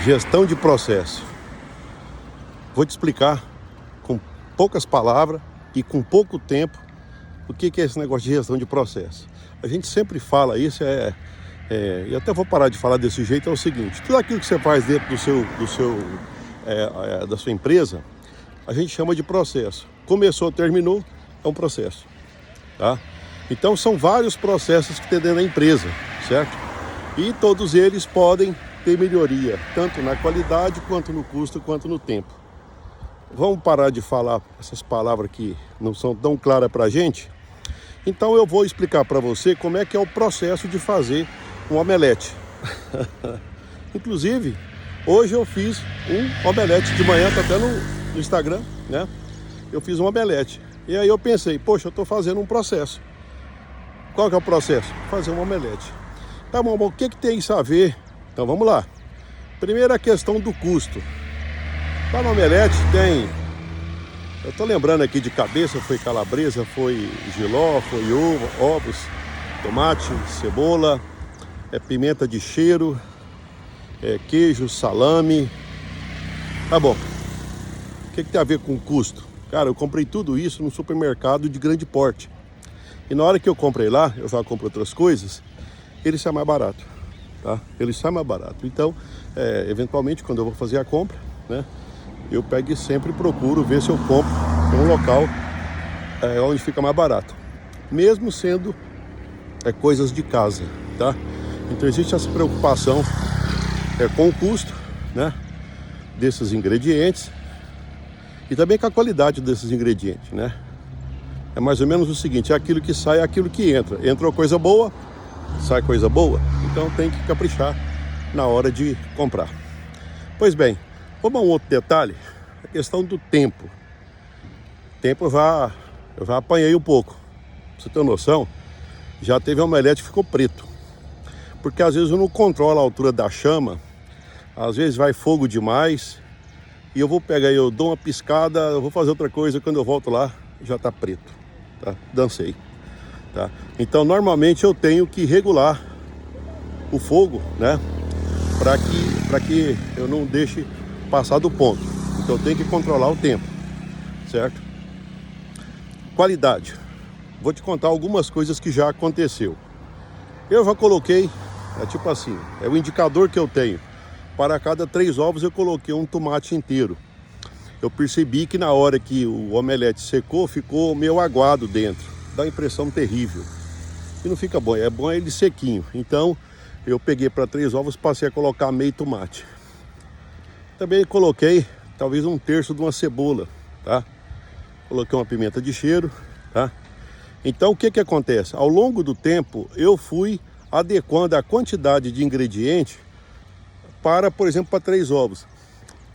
Gestão de processo. Vou te explicar com poucas palavras e com pouco tempo o que é esse negócio de gestão de processo. A gente sempre fala isso, e até vou parar de falar desse jeito, é o seguinte: tudo aquilo que você faz dentro da sua empresa, a gente chama de processo. Começou, terminou, é um processo, tá? Então são vários processos que tem dentro da empresa, certo? E todos eles podem ter melhoria, tanto na qualidade, quanto no custo, quanto no tempo. Vamos parar de falar essas palavras que não são tão claras para a gente? Então eu vou explicar para você como é que é o processo de fazer um omelete. Inclusive, hoje eu fiz um omelete de manhã, tá até no Instagram, né? Eu fiz um omelete. E aí eu pensei, poxa, eu estou fazendo um processo. Qual que é o processo? Fazer um omelete. Tá bom, o que tem isso a ver? Então vamos lá. Primeiro a questão do custo. Para no omelete tem... Eu estou lembrando aqui de cabeça, foi calabresa, foi jiló, foi ovos, tomate, cebola, pimenta de cheiro, queijo, salame. Tá bom. O que tem a ver com custo? Cara, eu comprei tudo isso no supermercado de grande porte. E na hora que eu comprei lá, eu já compro outras coisas, ele sai mais barato, tá? Ele sai mais barato. Então, eventualmente, quando eu vou fazer a compra, né, eu pego e sempre procuro ver se eu compro em um local onde fica mais barato. Mesmo sendo coisas de casa, tá? Então existe essa preocupação com o custo, né, desses ingredientes e também com a qualidade desses ingredientes, né? É mais ou menos o seguinte: é aquilo que sai, é aquilo que entra. Entrou coisa boa, sai coisa boa. Então tem que caprichar na hora de comprar. Pois bem, vamos a um outro detalhe, a questão do tempo. Tempo eu já apanhei um pouco. Pra você ter noção, já teve um omelete que ficou preto. Porque às vezes eu não controlo a altura da chama, às vezes vai fogo demais, e eu vou pegar, eu dou uma piscada, eu vou fazer outra coisa, quando eu volto lá, já tá preto, tá? Dancei, tá? Então normalmente eu tenho que regular o fogo, né? Para que eu não deixe passar do ponto. Então eu tenho que controlar o tempo, certo? Qualidade. Vou te contar algumas coisas que já aconteceu. Eu já coloquei, tipo assim, é o indicador que eu tenho. Para cada 3 ovos eu coloquei um tomate inteiro. Eu percebi que na hora que o omelete secou, ficou meio aguado dentro. Dá uma impressão terrível. E não fica bom, é bom ele sequinho. Então eu peguei para 3 ovos, passei a colocar meio tomate. Também coloquei talvez 1/3 de uma cebola, tá? Coloquei uma pimenta de cheiro, tá? Então o que acontece? Ao longo do tempo eu fui adequando a quantidade de ingrediente para, por exemplo, para 3 ovos.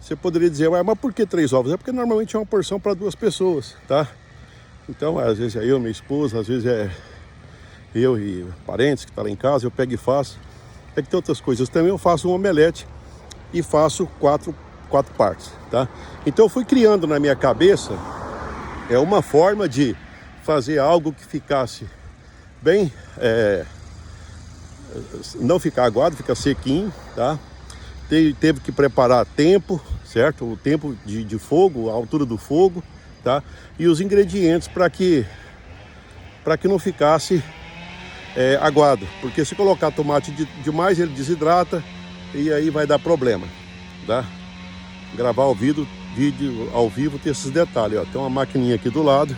Você poderia dizer, mas por que 3 ovos? É porque normalmente é uma porção para 2 pessoas, tá? Então às vezes é eu, minha esposa, às vezes é eu e parentes que estão lá em casa, eu pego e faço. É que tem outras coisas também, eu faço um omelete e faço quatro partes, tá? Então eu fui criando na minha cabeça uma forma de fazer algo que ficasse bem, não ficar aguado, ficar sequinho, tá? Teve que preparar tempo, certo? O tempo de fogo, a altura do fogo, tá? E os ingredientes para que não ficasse aguado, porque se colocar tomate demais ele desidrata e aí vai dar problema, tá? Gravar o vídeo ao vivo tem esses detalhes, ó. Tem uma maquininha aqui do lado.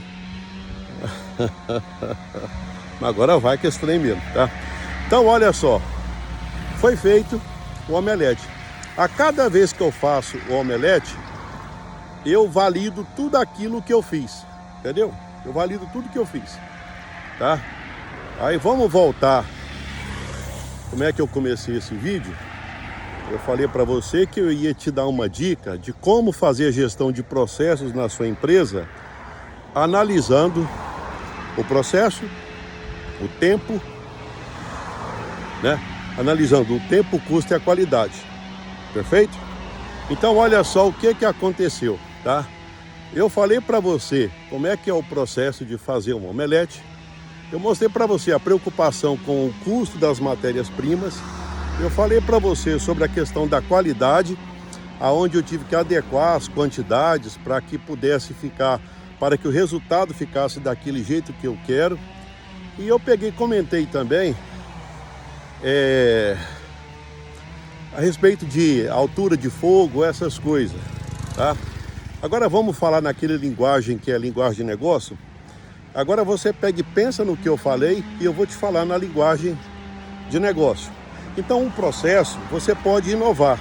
Mas agora vai que é estranho mesmo, tá? Então olha só, foi feito o omelete. A cada vez que eu faço o omelete, eu valido tudo aquilo que eu fiz, entendeu? Eu valido tudo que eu fiz, tá? Aí vamos voltar. Como é que eu comecei esse vídeo? Eu falei para você que eu ia te dar uma dica de como fazer a gestão de processos na sua empresa, analisando o processo, o tempo, né? Analisando o tempo, o custo e a qualidade. Perfeito? Então olha só o que aconteceu, tá? Eu falei para você como é que é o processo de fazer um omelete. Eu mostrei para você a preocupação com o custo das matérias-primas Eu falei para você sobre a questão da qualidade, aonde eu tive que adequar as quantidades para que pudesse ficar, para que o resultado ficasse daquele jeito que eu quero. E eu comentei também a respeito de altura de fogo, essas coisas, tá? Agora vamos falar naquele linguagem que é a linguagem de negócio. Agora você pega e pensa no que eu falei e eu vou te falar na linguagem de negócio. Então, um processo você pode inovar,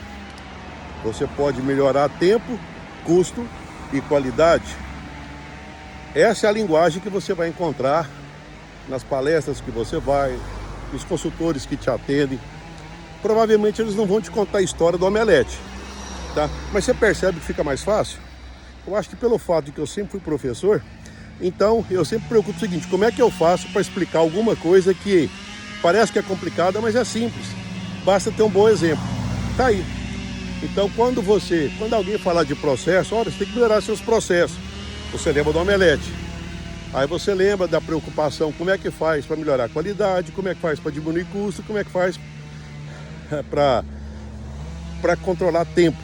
você pode melhorar tempo, custo e qualidade. Essa é a linguagem que você vai encontrar nas palestras que você vai, os consultores que te atendem. Provavelmente eles não vão te contar a história do omelete, tá? Mas você percebe que fica mais fácil? Eu acho que pelo fato de que eu sempre fui professor, então eu sempre me preocupo com o seguinte: como é que eu faço para explicar alguma coisa que parece que é complicada, mas é simples. Basta ter um bom exemplo. Tá aí. Então quando alguém falar de processo, olha, você tem que melhorar seus processos. Você lembra do omelete. Aí você lembra da preocupação, como é que faz para melhorar a qualidade, como é que faz para diminuir custo, como é que faz para controlar tempo.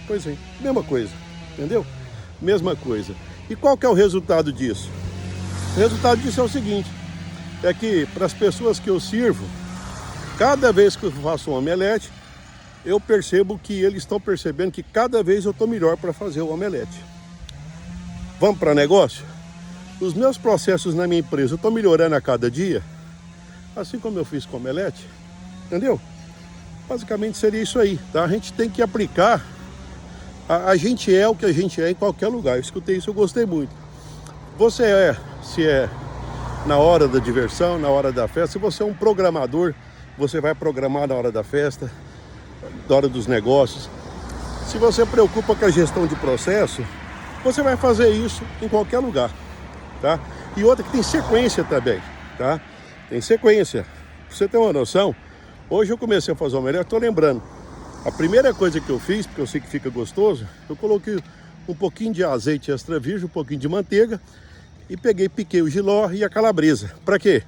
Pois é, mesma coisa, entendeu? Mesma coisa. E qual que é o resultado disso? O resultado disso é o seguinte, é que para as pessoas que eu sirvo, cada vez que eu faço um omelete, eu percebo que eles estão percebendo que cada vez eu estou melhor para fazer o omelete. Vamos para negócio? Os meus processos na minha empresa eu estou melhorando a cada dia, assim como eu fiz com o omelete, entendeu? Basicamente seria isso aí, tá? A gente tem que aplicar, a gente é o que a gente é em qualquer lugar. Eu escutei isso, eu gostei muito. Se é na hora da diversão, na hora da festa, se você é um programador, você vai programar na hora da festa, na hora dos negócios. Se você preocupa com a gestão de processo, você vai fazer isso em qualquer lugar, tá? E outra que tem sequência também, tá? Tem sequência. Pra você ter uma noção, hoje eu comecei a fazer o omelete, tô lembrando. A primeira coisa que eu fiz, porque eu sei que fica gostoso, eu coloquei um pouquinho de azeite extra virgem, um pouquinho de manteiga e piquei o jiló e a calabresa. Para quê?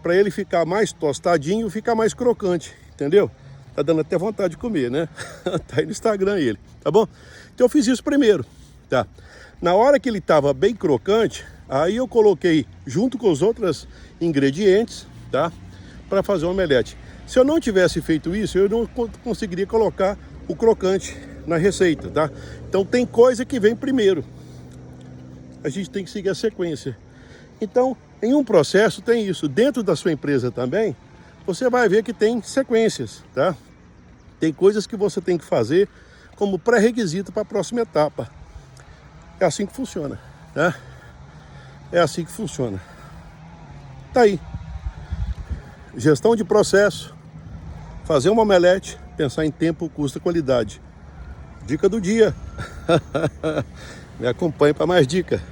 Para ele ficar mais tostadinho, ficar mais crocante, entendeu? Tá dando até vontade de comer, né? Tá aí no Instagram ele, tá bom? Então eu fiz isso primeiro, tá? Na hora que ele tava bem crocante, aí eu coloquei junto com os outros ingredientes, tá? Para fazer o omelete. Se eu não tivesse feito isso, eu não conseguiria colocar o crocante na receita, tá? Então tem coisa que vem primeiro. A gente tem que seguir a sequência. Então, em um processo tem isso. Dentro da sua empresa também, você vai ver que tem sequências, tá? Tem coisas que você tem que fazer como pré-requisito para a próxima etapa. É assim que funciona, né? É assim que funciona. Tá aí. Gestão de processo, fazer uma omelete, pensar em tempo, custo e qualidade. Dica do dia. Me acompanhe para mais dicas.